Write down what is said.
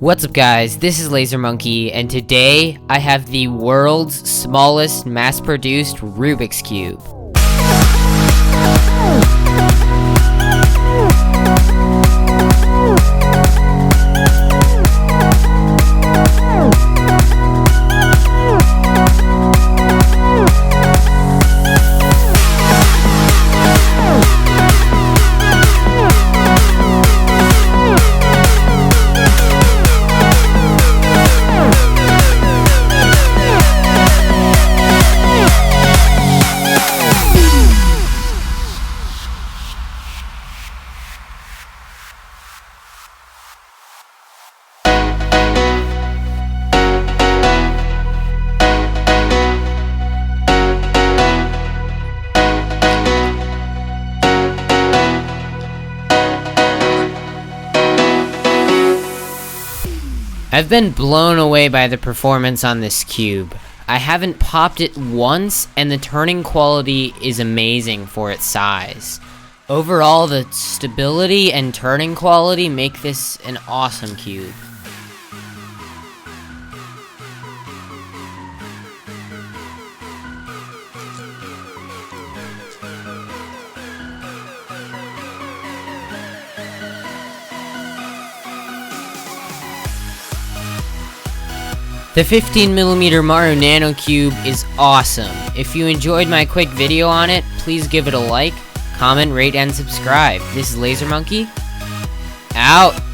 What's up guys, this is Laser Monkey, and today I have the world's smallest mass-produced Rubik's Cube. I've been blown away by the performance on this cube. I haven't popped it once, and the turning quality is amazing for its size. Overall, the stability and turning quality make this an awesome cube. The 15mm Maru Nano cube is awesome. If you enjoyed my quick video on it, please give it a like, comment, rate, and subscribe. This is Laser Monkey, out!